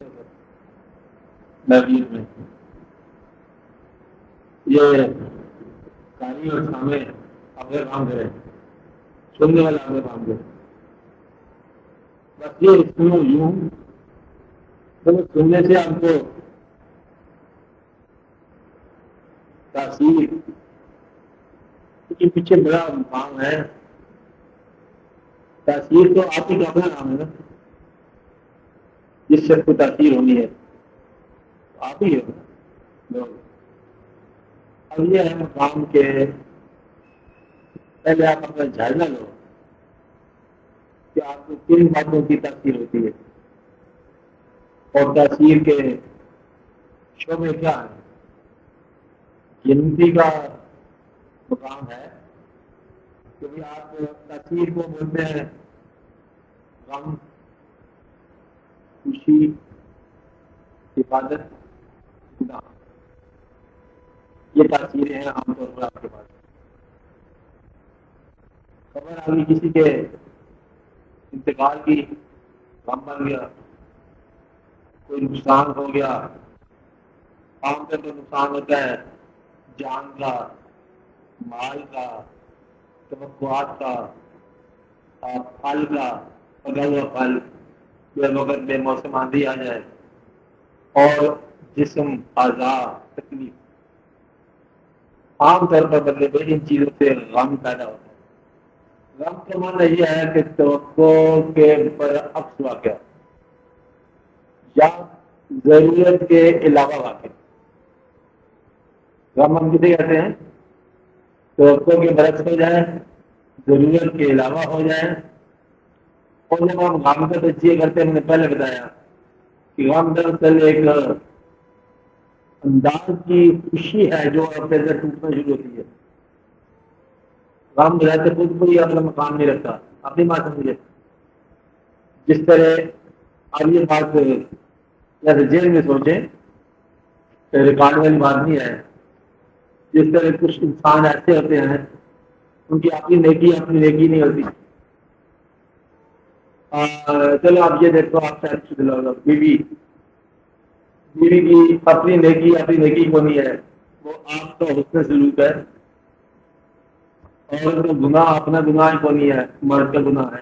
نوید میں یہ قاری اور سامع اپنے کام کرے، سننے والا اپنے کام کرے. بس یہ اس میں یوں تو سننے سے ہم کو تاثیر کے پیچھے بڑا مقام ہے. تاثیر تو آپ ہی کا اپنا نام ہے نا، جس شخص کو تاثیر ہونی ہے آپ ہی ہو. اب یہ ہے مقام کے پہلے آپ اپنا جائزہ لو کہ آپ کو کن باتوں کی تاثیر ہوتی ہے اور تاثیر کے شعبے کیا ہے. گنتی کا مقام ہے کیونکہ آپ تاثیر کو بولتے ہیں غم، خوشی، حفاظت، گناہ. یہ تاثیریں ہیں عام طور پر آپ کے پاس. خبر آ گئی کسی کے انتقال کی، غم بن گیا، کوئی نقصان ہو گیا. عام طور پر نقصان ہوتا ہے جان کا، مال کا، توقعات کا، پھل کا، پکا ہوا پھل بے وقت بے موسم آندھی آ جائے، اور جسم اعضاء تکلیف. عام طور پر بدلے میں ان چیزوں سے غم پیدا ہوتا ہے. غم کا معنی یہ ہے کہ توقع کے برعکس واقعہ یا ضرورت کے علاوہ واقع. غم ہم کسے کہتے ہیں؟ توقع کے برعکس ہو جائے، ضرورت کے علاوہ ہو جائے. اور جب ہم غم کا تجزیہ کرتے ہیں، ہم نے پہلے بتایا کہ غم دراصل ایک انداز کی خوشی ہے جو اپنے اندر ٹوٹنا شروع ہوتی ہے. غم بذات خود کوئی اپنا مقام نہیں رکھتا. اپنی بات سمجھے، جس طرح اب یہ بات جیسے جیل میں سوچیں، ریکارڈ والی بات نہیں ہے. جس طرح کچھ انسان ایسے ہوتے ہیں ان کی اپنی نیکی نہیں ہوتی. چلو آپ یہ دیکھو، آپ سے بیوی کی اپنی نیکی کو نہیں ہے، وہ آپ کا حسن سلوک ہے. اور کا گناہ اپنا گناہ کو نہیں ہے، مرد کا گناہ ہے.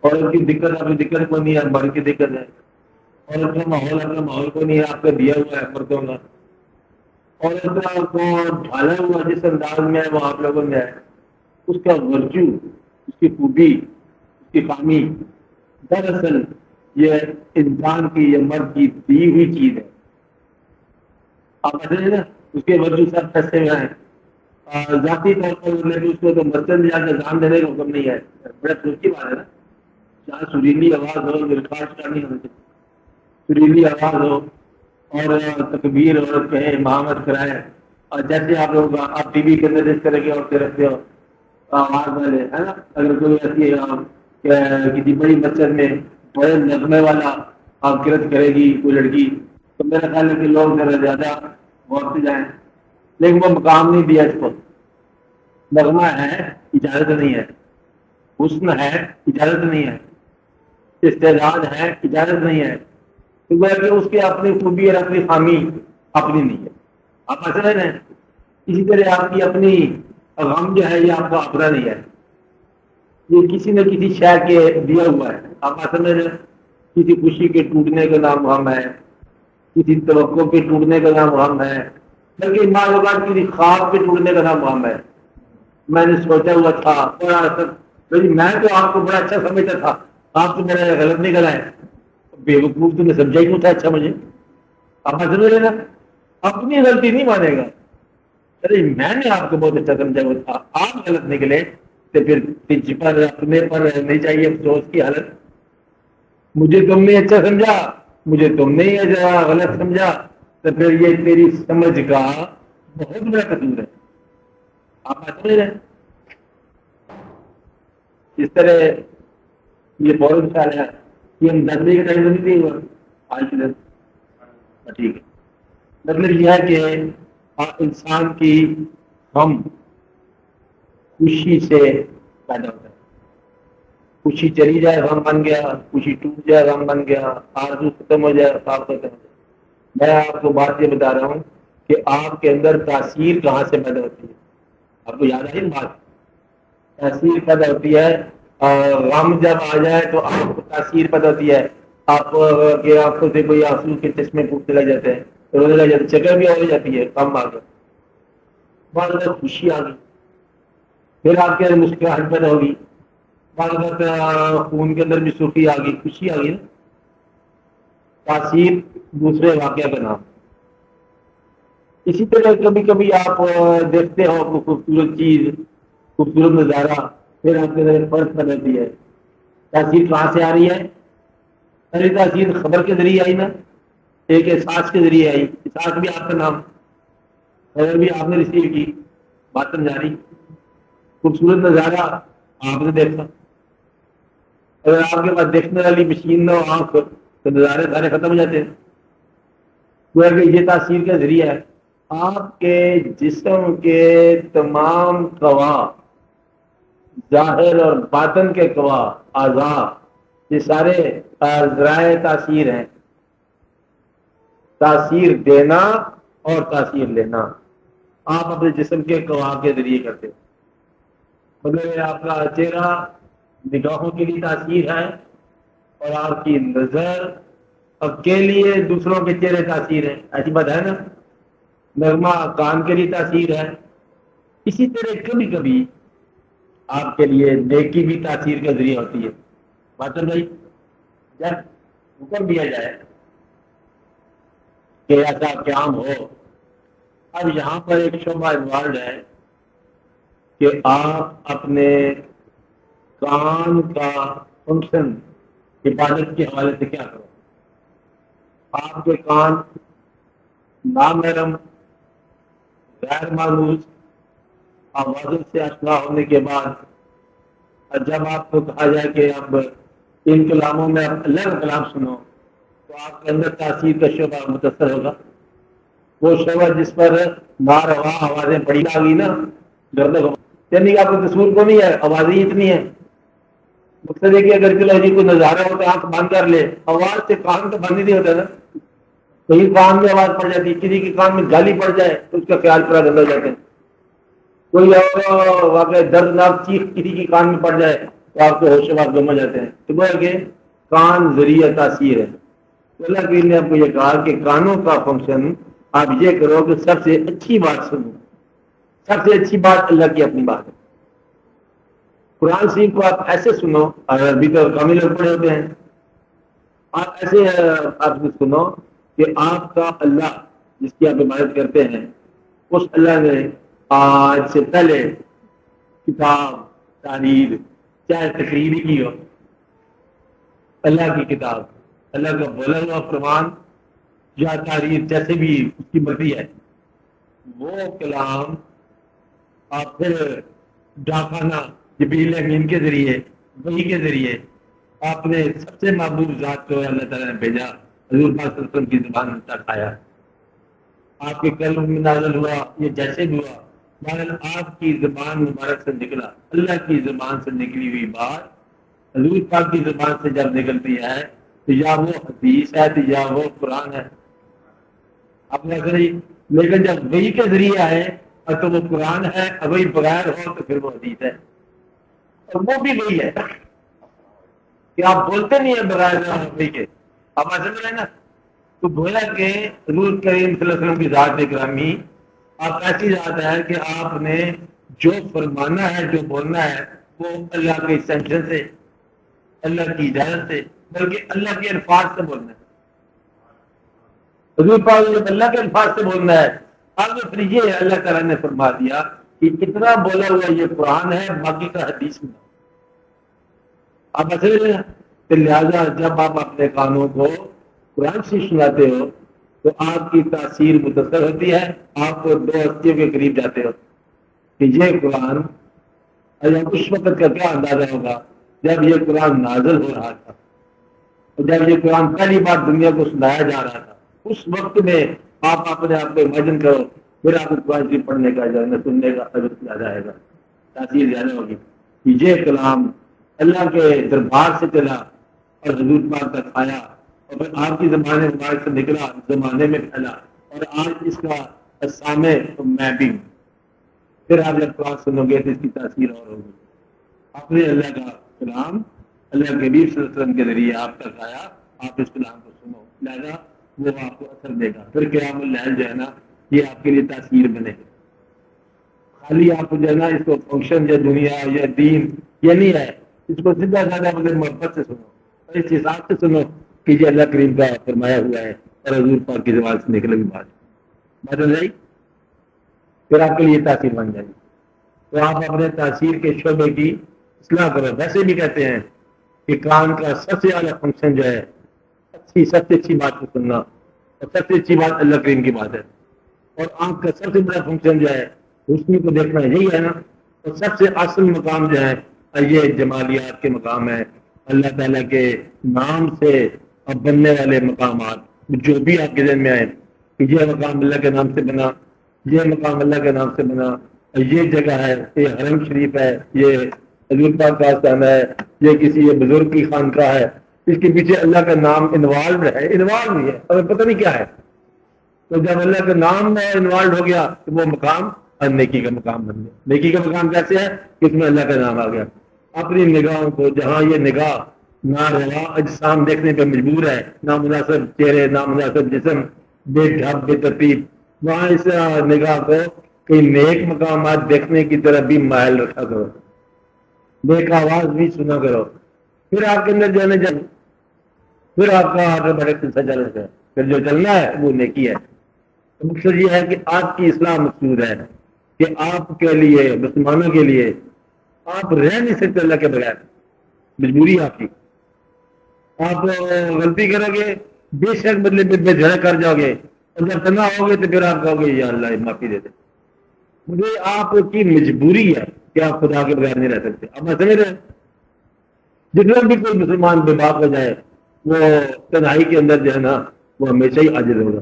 اور اس کی دقت اپنی دقت کو نہیں ہے، مرد کی دقت ہے. اور اس کا ماحول اپنا ماحول کو نہیں ہے، آپ کا دیا ہوا ہے مردوں کا. اور اس کا کو ڈھالا ہوا جس انداز میں وہ آپ لوگوں میں ہے، اس کا ورچو، اس کی خوبی، اس کی خامی دراصل یہ انسان کی، یہ مرد کی دی ہوئی چیز ہے. آپ ایسے نا اس کے ورچو سب پھنسے ہوئے ہیں. ذاتی طور پر اس کو تو مسجد جا کے دان دینے کا حکم نہیں ہے. بڑا سوچی بات ہے نا. جہاں سریلی آواز ہو، درخواست کرنی ہو، سریلی آواز ہو اور تکبیر اور کہیں امامت کرائے. اور جیسے آپ لوگ آپ ٹی وی کے اندر اس طرح کی عورتیں رکھتے ہو آواز والے ہے نا، اگر کوئی ایسی کسی بڑی مسجد میں بڑے نغمے والا آپ کرت کرے گی کوئی لڑکی، تو میرا خیال ہے کہ لوگ ذرا زیادہ غور سے جائیں. لیکن وہ مقام نہیں دیا اس کو. نغمہ ہے، اجازت نہیں ہے. حسن ہے، اجازت نہیں ہے. استعداد ہے، اجازت نہیں ہے. کہ اس کی اپنی خوبی اور اپنی خامی اپنی نہیں ہے. آپ ایسا ہے. اسی طرح آپ کی اپنی غم جو ہے یہ آپ کا اپنا نہیں ہے، یہ کسی نہ کسی شے کے دیا ہوا ہے. آپ ایسا میں کسی خوشی کے ٹوٹنے کا نام غم ہے، کسی توقع کے ٹوٹنے کا نام غم ہے، بلکہ بعض اوقات کسی خواب کے ٹوٹنے کا نام غم ہے. میں نے سوچا ہوا تھا میں تو آپ کو بڑا اچھا سمجھتا تھا، آپ تو میرا غلط نکل آئے. بے وقوف تو نے سمجھا ہی نہیں تھا اچھا مجھے. آپ سمجھ رہے نا، اپنی غلطی نہیں مانے گا. ارے میں نے آپ کو بہت اچھا سمجھا ہوا تھا، آپ غلط نکلے تو پھر پچ پر اپنے پر نہیں چاہیے افسوس کی حالت. مجھے تم نے اچھا سمجھا، مجھے تم نے غلط سمجھا، تو پھر یہ تیری سمجھ کا بہت بڑا قصور ہے. آپ سمجھ رہے ہیں. اس طرح یہ بہت خیال ہے کہ ہم دسویں کے ٹائم نہیں ہوا آج کی دس ٹھیک ہے. مطلب یہ ہے کہ انسان کی غم خوشی سے پیدا ہوتا ہے. خوشی چلی جائے غم بن گیا، خوشی ٹوٹ جائے غم بن گیا، آرزو ختم ہو جائے خواب ختم ہو جائے۔ میں آپ کو بات یہ بتا رہا ہوں کہ آپ کے اندر تاثیر کہاں سے پیدا ہوتی ہے۔ آپ کو یاد آئی بات؟ تاثیر پیدا ہوتی ہے، اور غم جب آ جائے تو آپ کو تاثیر پیدا ہوتی ہے، آپ کی آنکھوں سے کوئی آنسو کے چشمے پھوٹنے لگ جاتے ہیں، رونے لگ جاتے ہیں، چکر بھی ہو جاتی ہے، غم آ گیا، بعد میں خوشی آ گئی، پھر آپ کے اندر مسکراہٹ پیدا ہوگی، بعد میں خون کے اندر بھی سرخی آ گئی، خوشی آ گئی نا۔ تاثیر دوسرے واقعہ کا نام۔ اسی طرح کبھی کبھی آپ دیکھتے ہو کوئی خوبصورت چیز، خوبصورت نظارہ، پھر آپ کے اندر فرق پیدا ہوتی ہے۔ تاثیر کہاں سے آ رہی ہے؟ پہلی تاثیر خبر کے ذریعے آئی نا، ایک احساس کے ذریعے آئی، احساس بھی آپ کا نام، خبر بھی آپ نے ریسیو کی، بات سمجھا رہی۔ خوبصورت نظارہ آپ نے دیکھا، اگر آپ کے پاس دیکھنے والی مشین نہ ہو، آنکھ، تو نظارے سارے ختم ہو جاتے ہیں۔ کہ یہ تاثیر کا ذریعہ ہے۔ آپ کے جسم کے تمام قوا، ظاہر اور باطن کے قوا، اعضاء، یہ سارے ذرائع تاثیر ہیں، تاثیر دینا اور تاثیر لینا آپ اپنے جسم کے قوا کے ذریعے کرتے ہیں۔ مطلب آپ کا چہرہ نگاہوں کے لیے تاثیر ہے، اور آپ کی نظر اب کے لیے دوسروں کے چہرے تاثیر ہے، ایسی بات ہے نا۔ نغمہ کان کے لیے تاثیر ہے۔ اسی طرح کبھی کبھی آپ کے لیے نیکی بھی تاثیر کا ذریعہ ہوتی ہے۔ باتر بھائی، جب حکم دیا جائے کہ ایسا قیام ہو، اب یہاں پر ایک شعبہ انوالوڈ ہے کہ آپ اپنے کان کا فنکشن عبادت کے حوالے سے کیا کرو۔ آپ کے کان نامحرم، غیر معروف آوازوں سے آشنا ہونے کے بعد، جب آپ کو کہا جائے کہ اب ان کلاموں میں اللہ کا کلام سنو، تو آپ کے اندر تاثیر کا شعبہ متاثر ہوگا۔ وہ شعبہ جس پر ناروا آوازیں بڑی آ گئی نا، یعنی آپ کو تصور کو نہیں ہے، آوازیں اتنی ہیں۔ مقصد ہے کہ اگر چلو جی کوئی نظارہ ہو تو آنکھ بند کر لے، آواز سے کان تو بند ہی نہیں ہوتا نا۔ کہیں کان میں آواز پڑ جاتی ہے، کسی کے کان میں گالی پڑ جائے تو اس کا خیال پورا گندہ ہو جاتا ہے۔ کوئی اور واقعہ دردناک چیخ کسی کی کان میں پڑ جائے تو آپ کے ہوش و حواس گم ہو جاتے ہیں۔ تو گویا کہ کان ذریعہ تاثیر ہے۔ تو اللہ کریم نے آپ کو یہ کہا کہ کانوں کا فنکشن آپ یہ کرو کہ سب سے اچھی بات سنو۔ سب سے اچھی بات اللہ کی اپنی بات ہے۔ قرآن شریف کو آپ ایسے سنو، ابھی تو کامل لوگ پڑے ہوتے ہیں، آپ ایسے آپ سنو کہ آپ کا اللہ جس کی آپ عبادت کرتے ہیں، اس اللہ نے آج سے پہلے کتاب، تحریر، چاہے تقریر کی ہو، اللہ کی کتاب، اللہ کا بولا ہوا فرمان یا تحریر، جیسے بھی اس کی مرضی ہے، وہ کلام آپ پھر ڈاکخانہ جبریل امین کے ذریعے، وحی کے ذریعے آپ نے سب سے محبوب ذات کو اللہ تعالیٰ نے بھیجا، حضور پاک صلی اللہ علیہ وسلم کی زبان تک آیا، آپ کے قلب میں نازل ہوا، یہ جیسے بھی ہوا، بہرحال آپ کی زبان مبارک سے نکلا، اللہ کی زبان سے نکلی ہوئی بات حضور پاک کی زبان سے جب نکلتی ہے تو یا وہ حدیث ہے تو یا وہ قرآن ہے۔ آپ نے صحیح، لیکن جب وحی کے ذریعے آئے تو وہ قرآن ہے، اور وہی بغیر ہو تو پھر وہ حدیث ہے، اور وہ بھی وہی ہے کہ آپ بولتے نہیں ہیں بغیر وحی کے۔ آپ سمجھ رہے ہیں نا؟ تو گویا کہ حضور کریم صلی اللہ علیہ وسلم کی ذات گرامی آپ ایسی ذات ہے کہ آپ نے جو فرمانا ہے، جو بولنا ہے، وہ اللہ کے سینکشن سے، اللہ کی اجازت سے، بلکہ اللہ کے الفاظ سے بولنا ہے۔ حضور پاک جب اللہ کے الفاظ سے بولنا ہے، اب پھر یہ اللہ تعالیٰ نے فرما دیا کہ اتنا بولا ہوا یہ قرآن ہے، باقی کا حدیث میں۔ آپ ایسے کہ لہٰذا جب آپ اپنے کانوں کو قرآن سے سناتے ہو تو آپ کی تاثیر متاثر ہوتی ہے، آپ کو دو ہستیوں کے قریب جاتے ہو کہ یہ قرآن، اس وقت کا کیا اندازہ ہوگا جب یہ قرآن نازل ہو رہا تھا، جب یہ قرآن پہلی بار دنیا کو سنایا جا رہا تھا، اس وقت میں آپ اپنے آپ کو امیجن کرو، پھر آپ کو قرآن شریف پڑھنے کا، سننے کا زیادہ آئے گا، تاثیر زیادہ ہوگی۔ یہ کلام اللہ کے دربار سے چلا اور حضور پاک تک آیا اور پھر آپ کی زمانے مبارک سے نکلا، زمانے میں پھیلا اور آج اس کا سامع میں بھی ہوں۔ پھر آپ جب قرآن سنو گے تو اس کی تاثیر اور ہوگی۔ اپنے اللہ کا کلام اللہ کے نبی صلی اللہ علیہ وسلم کے ذریعے آپ تک آیا، آپ اس کلام کو سنو، لہذا وہ آپ کو اثر دے گا۔ پھر قیام اللیل جو ہے نا یہ آپ کے لیے تاثیر بنے گا۔ خالی آپ جو ہے نا اس کو فنکشن یا دنیا یا دین یہ نہیں ہے، اس کو سیدھا سادہ مگر محبت سے سنو اور اس حساب سے سنو کہ یہ اللہ کریم کا فرمایا ہوا ہے اور حضور پاک کی زبان سے نکلے ہوئی بات ہو جائے، پھر آپ کے لیے تاثیر بن جائے گی۔ تو آپ اپنے تاثیر کے شعبے کی اصلاح کرو۔ ویسے بھی کہتے ہیں کہ کان کا سب سے اعلیٰ فنکشن جو ہے سب سے اچھی بات کو سننا، اور سب سے اچھی بات اللہ کریم کی بات ہے، اور آنکھ کا سب سے بڑا فنکشن جو ہے حسن کو دیکھنا یہی ہے نا، اور سب سے اصل مقام جو ہے یہ جمالیات کے مقام ہے، اللہ تعالیٰ کے نام سے اب بننے والے مقامات جو بھی آپ کے ذہن میں آئے کہ یہ مقام اللہ کے نام سے بنا، یہ مقام اللہ کے نام سے بنا، یہ جگہ ہے، یہ حرم شریف ہے، یہ حضور پاک کا آستانہ ہے، یہ کسی یہ بزرگ کی خانقاہ ہے، اس کے پیچھے اللہ کا نام انوالوڈ ہے، انوالو نہیں ہے ہمیں پتہ نہیں کیا ہے۔ تو جب اللہ کا نام انوالوڈ ہو گیا تو وہ مقام نیکی کا مقام بن گیا۔ نیکی کا مقام کیسے ہے کہ اس میں اللہ کا نام آ گیا۔ اپنی نگاہوں کو جہاں یہ نگاہ ناروا اجسام دیکھنے پہ مجبور ہے، نامناسب چہرے، نامناسب جسم، بے ڈھب بے ترتیب، وہاں اس نگاہ کو کئی نیک مقامات دیکھنے کی طرف بھی مائل رکھا کرو، نیک آواز بھی سنا کرو، پھر آپ کے اندر جانے جائیں، پھر آپ کا آگے بڑے سلسلہ چل رہا ہے، پھر جو چلنا ہے وہ نیکی ہے۔ مقصد یہ ہے کہ آپ کی اصلاح مقصود ہے کہ آپ کے لیے مسلمانوں کے لیے آپ رہ نہیں سکتے اللہ کے بغیر، مجبوری آپ کی۔ آپ غلطی کرو گے بے شک بدلے بے جھڑ کر جاؤ گے، اور جب تنہا ہوگے تو پھر آپ کہو گے یا اللہ معافی دے دے۔ مجھے آپ کی مجبوری ہے کہ آپ خدا کے بغیر نہیں رہ سکتے۔ اب میں سمجھ رہے ہیں جتنا بھی کوئی مسلمان بے باک ہو جائے وہ تنہائی کے اندر جو ہے نا وہ ہمیشہ ہی عاجز ہوگا،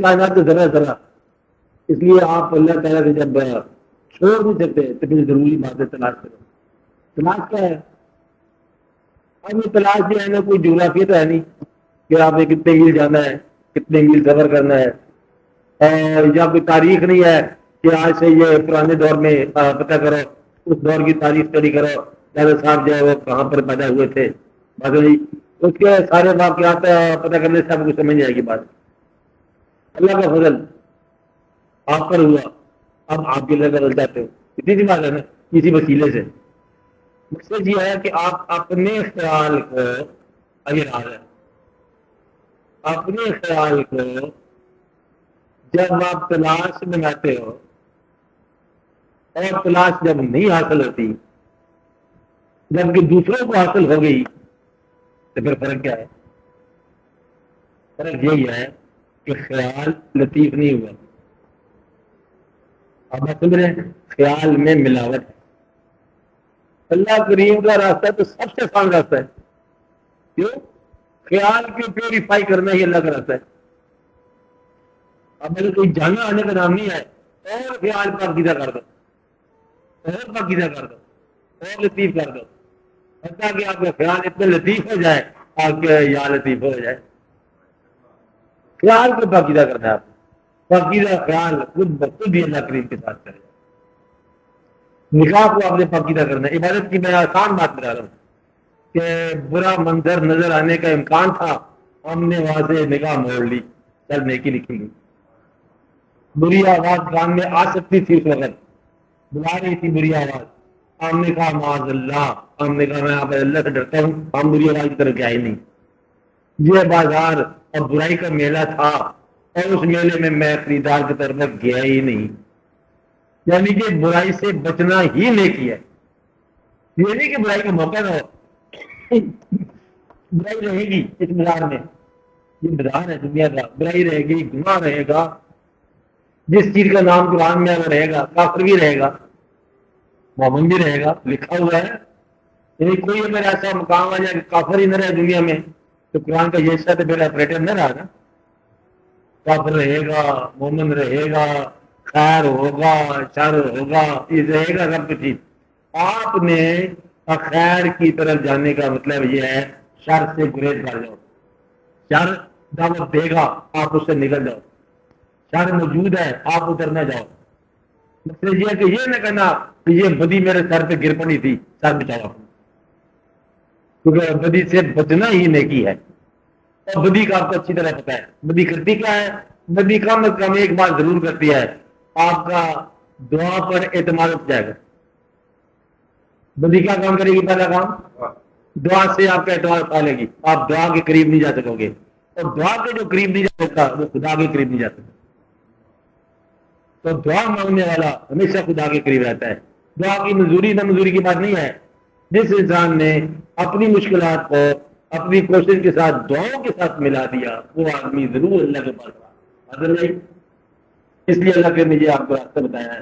کائنات ذرا ذرا۔ اس لیے آپ اللہ تعالیٰ سے جب چھوڑ نہیں سکتے تو پھر ضروری باتیں تلاش کرو۔ تلاش کیا ہے؟ اب یہ تلاش جو ہے نا کوئی جغرافیہ تو ہے نہیں کہ آپ نے کتنے میل جانا ہے، کتنے میل سفر کرنا ہے، اور یا کوئی تاریخ نہیں ہے کہ آج سے یہ پرانے دور میں پتہ کرو، اس دور کی تاریخ اسٹڈی کرو، دادا صاحب جو ہے وہ کہاں پر پیدا ہوئے تھے، اس کے سارے واقعات پتہ کرنے سے آپ کو سمجھ جائے گی بات۔ اللہ کا فضل آپ پر ہوا، اب آپ کے لیے بدل جاتے ہو، اتنی سی بات ہے نا، کسی وسیلے سے۔ مقصد یہ ہے کہ آپ اپنے خیال کو، اگر آ رہا ہے اپنے خیال کو جب آپ تلاش بناتے ہو اور تلاش جب نہیں حاصل ہوتی جبکہ دوسروں کو حاصل ہو گئی تو پھر فرق کیا ہے؟ فرق یہی ہے کہ خیال لطیف نہیں ہوا۔ اب آپ سمجھ رہے ہیں خیال میں ملاوٹ ہے۔ اللہ کریم کا راستہ تو سب سے آسان راستہ ہے، کیوں؟ خیال کو پیوریفائی کرنا ہی اللہ کا راستہ ہے۔ اب اگر کوئی جانا آنے کا نام نہیں ہے اور خیال پاکیزہ کر دو، اور پاکیزہ کر دو، اور لطیف کر دو، حتیٰ کہ آپ کا خیال اتنا لطیف ہو جائے آپ کے یا لطیف ہو جائے۔ خیال کو پاکیزہ کرنا ہے آپ، پاکیزہ خیال خود بخود بھی اللہ کریم کے ساتھ کرے۔ نکاح کو آپ نے پاکیزہ کرنا ہے۔ عبادت کی میں آسان بات بتا رہا ہوں کہ برا منظر نظر آنے کا امکان تھا، ہم نے وہاں سے نگاہ موڑ لی، چل نیکی لکھی گئی۔ بری آواز کان میں آ سکتی تھی، اس وقت بلا رہی تھی بری آواز، ہم نے کہا معاذ اللہ، ہم نے کہا میں آپ اللہ سے ڈرتا ہوں، ہم بری آواز کی طرف گیا ہی نہیں۔ یہ بازار اور برائی کا میلہ تھا اور اس میلے میں خریدار کی طرف گیا ہی نہیں۔ یعنی کہ برائی سے بچنا ہی نیکی ہے، یہ نہیں کہ برائی کا موقع نہ ہو۔ برائی رہے گی اس بازار میں، یہ بازار ہے دنیا کا، برائی رہے گی، گناہ رہے گا، جس چیز کا نام قرآن میں وہ رہے گا، کافر بھی رہے گا، مومن بھی رہے گا، لکھا ہوا ہے۔ یعنی کوئی اگر ایسا مقام آ جائے کہ کافر ہی نہ رہے دنیا میں تو قرآن کا یہ شاید پھر آپریٹر نہ رہا نا، کافر رہے گا، مومن رہے گا، خیر ہوگا، شر ہوگا، یہ رہے گا سب کچھ۔ آپ نے خیر کی طرف جانے کا مطلب یہ ہے شر سے گریز کر جاؤ. شر دعوت دے گا آپ اس سے نکل جاؤ. شر موجود ہے آپ ادھر نہ جاؤ. مطلب یہ ہے کہ یہ نہ کہنا کہ یہ بدی میرے سر پہ گر پڑی تھی سر بچاؤ، کیونکہ بدی سے بچنا ہی نیکی ہے. اور بدی کا آپ کو اچھی طرح پتا ہے بدی کرتی کیا ہے. بدی کم از کم ایک بات ضرور کرتی ہے، آپ کا دعا پر اعتماد اٹھ جائے گا. بدی کیا کام کرے گی؟ پہلا کام دعا سے آپ کا اعتماد پالے گی. آپ دعا کے قریب نہیں جا سکو گے، اور دعا کے جو قریب نہیں جا سکتا وہ خدا کے قریب نہیں جا سکتا. تو دعا مانگنے والا ہمیشہ خدا کے قریب رہتا ہے. دعا کی منظوری نہ منظوری کی بات نہیں ہے. جس انسان نے اپنی مشکلات کو اپنی کوشش کے ساتھ دعاؤں کے ساتھ ملا دیا وہ آدمی ضرور اللہ کے پاس رہا. اس لیے اللہ کے نے یہ آپ کو راستہ بتایا ہے.